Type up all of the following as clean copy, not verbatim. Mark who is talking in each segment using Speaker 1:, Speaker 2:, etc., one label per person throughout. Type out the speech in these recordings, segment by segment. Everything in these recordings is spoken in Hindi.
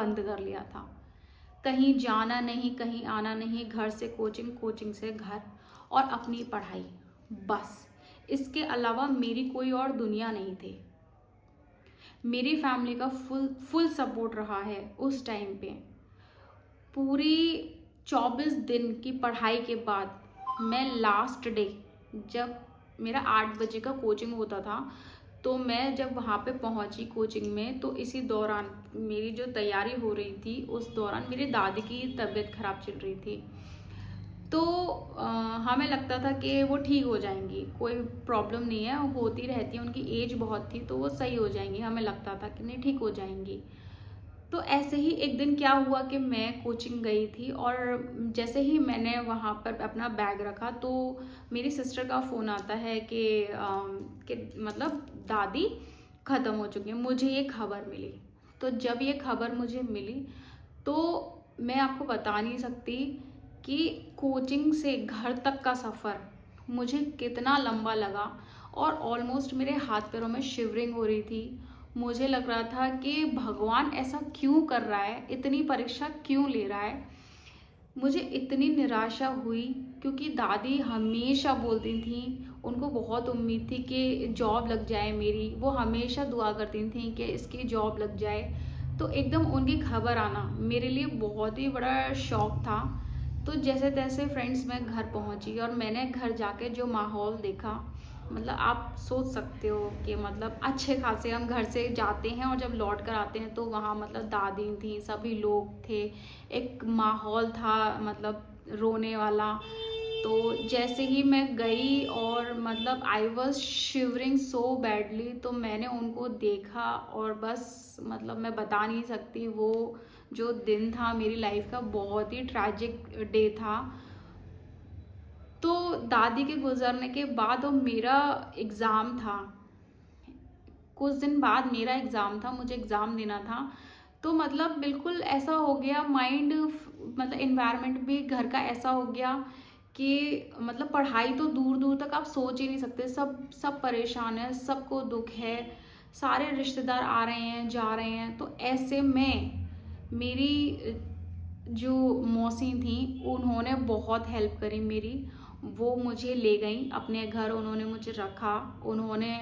Speaker 1: बंद कर लिया था। कहीं जाना नहीं, कहीं आना नहीं, घर से कोचिंग, कोचिंग से घर और अपनी पढ़ाई, बस। इसके अलावा मेरी कोई और दुनिया नहीं थी। मेरी फैमिली का फुल फुल सपोर्ट रहा है उस टाइम पे। पूरी 24 दिन की पढ़ाई के बाद मैं लास्ट डे, जब मेरा 8 बजे का कोचिंग होता था, तो मैं जब वहाँ पे पहुँची कोचिंग में, तो इसी दौरान मेरी जो तैयारी हो रही थी, उस दौरान मेरी दादी की तबीयत ख़राब चल रही थी। तो हमें लगता था कि वो ठीक हो जाएंगी, कोई प्रॉब्लम नहीं है, होती रहती है, उनकी एज बहुत थी तो वो सही हो जाएंगी, हमें लगता था कि नहीं ठीक हो जाएंगी। तो ऐसे ही एक दिन क्या हुआ कि मैं कोचिंग गई थी और जैसे ही मैंने वहाँ पर अपना बैग रखा तो मेरी सिस्टर का फ़ोन आता है कि मतलब दादी ख़त्म हो चुकी है, मुझे ये खबर मिली। तो जब ये खबर मुझे मिली तो मैं आपको बता नहीं सकती कि कोचिंग से घर तक का सफ़र मुझे कितना लंबा लगा। और ऑलमोस्ट मेरे हाथ पैरों में शिवरिंग हो रही थी। मुझे लग रहा था कि भगवान ऐसा क्यों कर रहा है, इतनी परीक्षा क्यों ले रहा है। मुझे इतनी निराशा हुई क्योंकि दादी हमेशा बोलती थी, उनको बहुत उम्मीद थी कि जॉब लग जाए मेरी, वो हमेशा दुआ करती थी कि इसकी जॉब लग जाए। तो एकदम उनकी खबर आना मेरे लिए बहुत ही बड़ा शौक था। तो जैसे तैसे फ्रेंड्स मैं घर पहुंची और मैंने घर जाके जो माहौल देखा, मतलब आप सोच सकते हो कि मतलब अच्छे खासे हम घर से जाते हैं और जब लौट कर आते हैं तो वहाँ मतलब दादी थी, सभी लोग थे, एक माहौल था मतलब रोने वाला। तो जैसे ही मैं गई और मतलब I was shivering so badly, तो मैंने उनको देखा और बस मतलब मैं बता नहीं सकती, वो जो दिन था मेरी लाइफ का बहुत ही ट्रैजिक डे था। तो दादी के गुजरने के बाद और मेरा एग्ज़ाम था, कुछ दिन बाद मेरा एग्ज़ाम था, मुझे एग्ज़ाम देना था। तो मतलब बिल्कुल ऐसा हो गया माइंड, मतलब इन्वायरमेंट भी घर का ऐसा हो गया कि मतलब पढ़ाई तो दूर दूर तक आप सोच ही नहीं सकते, सब सब परेशान है, सबको दुख है, सारे रिश्तेदार आ रहे हैं जा रहे हैं। तो ऐसे में मेरी जो मौसी थी उन्होंने बहुत हेल्प करी मेरी। वो मुझे ले गई अपने घर, उन्होंने मुझे रखा, उन्होंने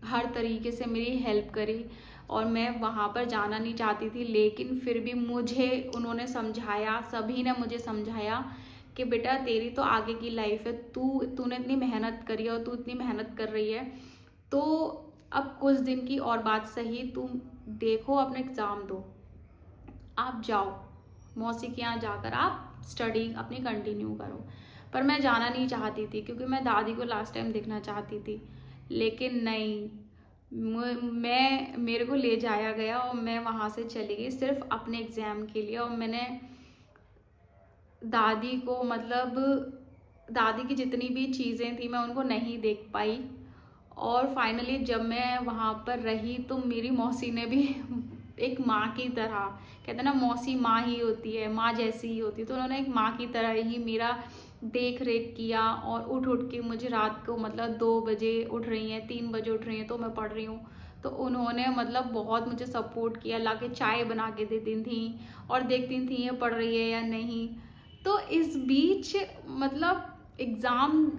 Speaker 1: हर तरीके से मेरी हेल्प करी। और मैं वहाँ पर जाना नहीं चाहती थी, लेकिन फिर भी मुझे उन्होंने समझाया, सभी ने मुझे समझाया कि बेटा तेरी तो आगे की लाइफ है, तूने इतनी मेहनत करी है और तू इतनी मेहनत कर रही है, तो अब कुछ दिन की और बात सही, तुम देखो अपना एग्ज़ाम दो, आप जाओ मौसी के यहाँ जाकर आप स्टडी अपनी कंटिन्यू करो। पर मैं जाना नहीं चाहती थी क्योंकि मैं दादी को लास्ट टाइम देखना चाहती थी। लेकिन नहीं, मैं मेरे को ले जाया गया और मैं वहाँ से चली गई सिर्फ अपने एग्ज़ाम के लिए। और मैंने दादी को मतलब दादी की जितनी भी चीज़ें थी मैं उनको नहीं देख पाई। और फाइनली जब मैं वहाँ पर रही तो मेरी मौसी ने भी एक माँ की तरह, कहते हैं ना मौसी माँ ही होती है, माँ जैसी ही होती है, तो उन्होंने एक माँ की तरह ही मेरा देख रेख किया। और उठ उठ के मुझे रात को मतलब 2 बजे उठ रही हैं, 3 बजे उठ रही हैं तो मैं पढ़ रही हूँ, तो उन्होंने मतलब बहुत मुझे सपोर्ट किया, लाके चाय बना के देती थी और देखती थी ये पढ़ रही है या नहीं। तो इस बीच मतलब एग्ज़ाम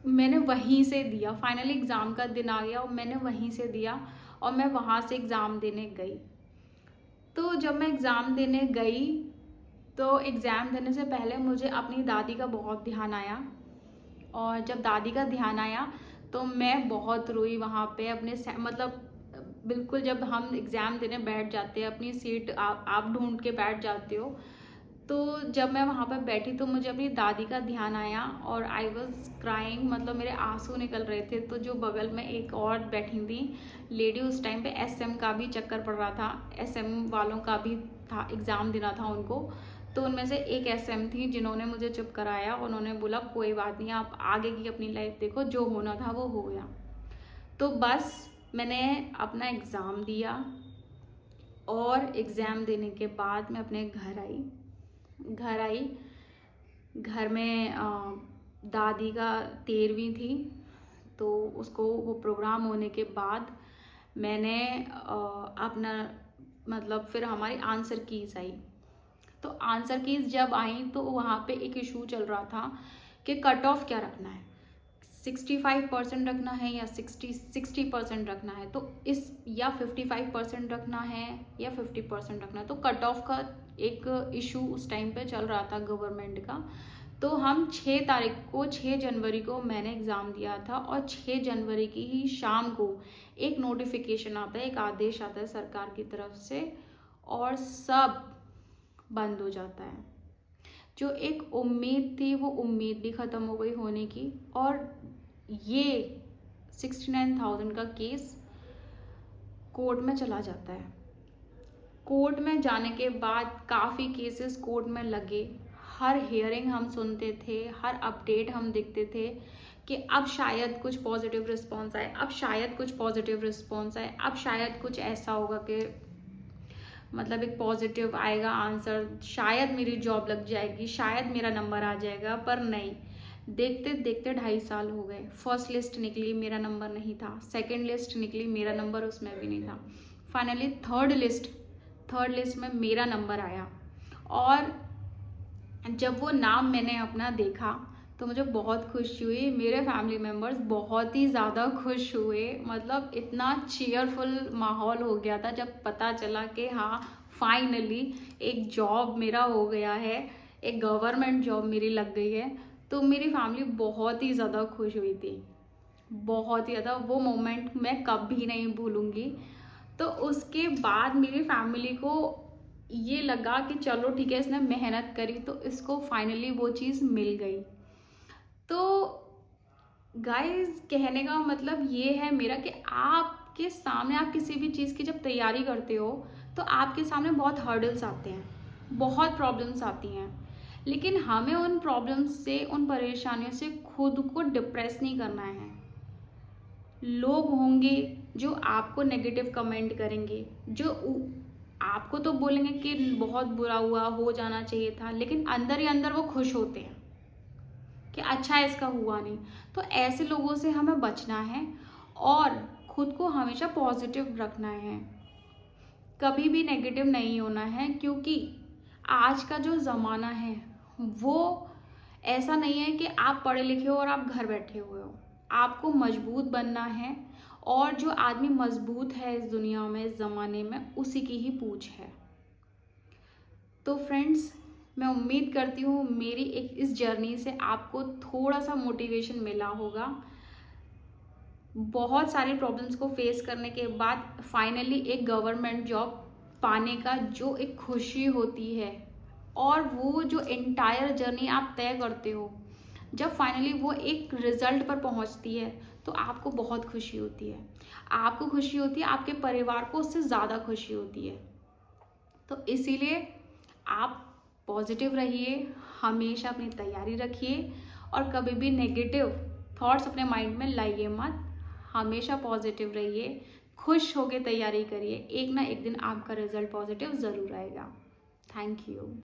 Speaker 1: मैंने वहीं से दिया, फाइनली एग्ज़ाम का दिन आ गया और मैंने वहीं से दिया और मैं वहाँ से एग्ज़ाम देने गई। तो जब मैं एग्ज़ाम देने गई तो एग्ज़ाम देने से पहले मुझे अपनी दादी का बहुत ध्यान आया। और जब दादी का ध्यान आया तो मैं बहुत रोई वहाँ पे अपने मतलब बिल्कुल जब हम एग्ज़ाम देने बैठ जाते हैं अपनी सीट आप ढूंढ के बैठ जाते हो, तो जब मैं वहाँ पर बैठी तो मुझे अपनी दादी का ध्यान आया और आई वॉज क्राइंग, मतलब मेरे आंसू निकल रहे थे। तो जो बगल में एक और बैठी थी लेडी, उस टाइम पे एसएम का भी चक्कर पड़ रहा था, एसएम वालों का भी था, एग्ज़ाम देना था उनको। तो उनमें से एक एसएम थी जिन्होंने मुझे चुप कराया, उन्होंने बोला कोई बात नहीं, आप आगे की अपनी लाइफ देखो, जो होना था वो हो गया। तो बस मैंने अपना एग्ज़ाम दिया और एग्ज़ाम देने के बाद मैं अपने घर आई। घर में दादी का 13वीं थी, तो उसको वो प्रोग्राम होने के बाद मैंने अपना मतलब फिर हमारी आंसर कीज आई। तो आंसर कीज जब आई तो वहाँ पे एक इशू चल रहा था कि कट ऑफ क्या रखना है, 65% रखना है या 60% रखना है, तो इस या 55% रखना है या 50% रखना है। तो कट ऑफ का एक इशू उस टाइम पे चल रहा था गवर्नमेंट का। तो हम 6 जनवरी को मैंने एग्ज़ाम दिया था और 6 जनवरी की ही शाम को एक नोटिफिकेशन आता है, एक आदेश आता है सरकार की तरफ से और सब बंद हो जाता है। जो एक उम्मीद थी वो उम्मीद भी ख़त्म हो गई होने की। और ये 69,000 का केस कोर्ट में चला जाता है। कोर्ट में जाने के बाद काफ़ी केसेस कोर्ट में लगे, हर हियरिंग हम सुनते थे, हर अपडेट हम देखते थे कि अब शायद कुछ पॉजिटिव रिस्पॉन्स आए, अब शायद कुछ पॉजिटिव रिस्पॉन्स आए, अब शायद कुछ ऐसा होगा कि मतलब एक पॉजिटिव आएगा आंसर, शायद मेरी जॉब लग जाएगी, शायद मेरा नंबर आ जाएगा। पर नहीं, देखते देखते 2.5 साल हो गए। फर्स्ट लिस्ट निकली, मेरा नंबर नहीं था। सेकंड लिस्ट निकली, मेरा नंबर उसमें भी नहीं था। फाइनली थर्ड लिस्ट में मेरा नंबर आया। और जब वो नाम मैंने अपना देखा तो मुझे बहुत खुशी हुई, मेरे फैमिली मेम्बर्स बहुत ही ज़्यादा खुश हुए। मतलब इतना चीयरफुल माहौल हो गया था जब पता चला कि हाँ फाइनली एक जॉब मेरा हो गया है, एक गवर्नमेंट जॉब मेरी लग गई है। तो मेरी फैमिली बहुत ही ज़्यादा खुश हुई थी, बहुत ही ज़्यादा। वो मोमेंट मैं कभी नहीं भूलूंगी। तो उसके बाद मेरी फैमिली को ये लगा कि चलो ठीक है, इसने मेहनत करी तो इसको फाइनली वो चीज़ मिल गई। तो गाइस कहने का मतलब ये है मेरा कि आपके सामने, आप किसी भी चीज़ की जब तैयारी करते हो तो आपके सामने बहुत हर्डल्स आते हैं, बहुत प्रॉब्लम्स आती हैं, लेकिन हमें उन प्रॉब्लम्स से, उन परेशानियों से खुद को डिप्रेस नहीं करना है। लोग होंगे जो आपको नेगेटिव कमेंट करेंगे, जो आपको तो बोलेंगे कि बहुत बुरा हुआ, हो जाना चाहिए था, लेकिन अंदर ही अंदर वो खुश होते हैं कि अच्छा इसका हुआ नहीं। तो ऐसे लोगों से हमें बचना है और खुद को हमेशा पॉजिटिव रखना है, कभी भी नेगेटिव नहीं होना है। क्योंकि आज का जो ज़माना है वो ऐसा नहीं है कि आप पढ़े लिखे हो और आप घर बैठे हुए हो। आपको मजबूत बनना है और जो आदमी मजबूत है इस दुनिया में, इस ज़माने में, उसी की ही पूछ है। तो फ्रेंड्स, मैं उम्मीद करती हूँ मेरी एक इस जर्नी से आपको थोड़ा सा मोटिवेशन मिला होगा। बहुत सारी प्रॉब्लम्स को फेस करने के बाद फाइनली एक गवर्नमेंट जॉब पाने का जो एक खुशी होती है और वो जो एंटायर जर्नी आप तय करते हो, जब फाइनली वो एक रिजल्ट पर पहुंचती है तो आपको बहुत खुशी होती है। आपको खुशी होती है, आपके परिवार को उससे ज़्यादा खुशी होती है। तो इसीलिए आप पॉजिटिव रहिए, हमेशा अपनी तैयारी रखिए और कभी भी नेगेटिव थॉट्स अपने माइंड में लाइए मत। हमेशा पॉजिटिव रहिए, खुश होकर तैयारी करिए, एक ना एक दिन आपका रिजल्ट पॉजिटिव ज़रूर आएगा। Thank you.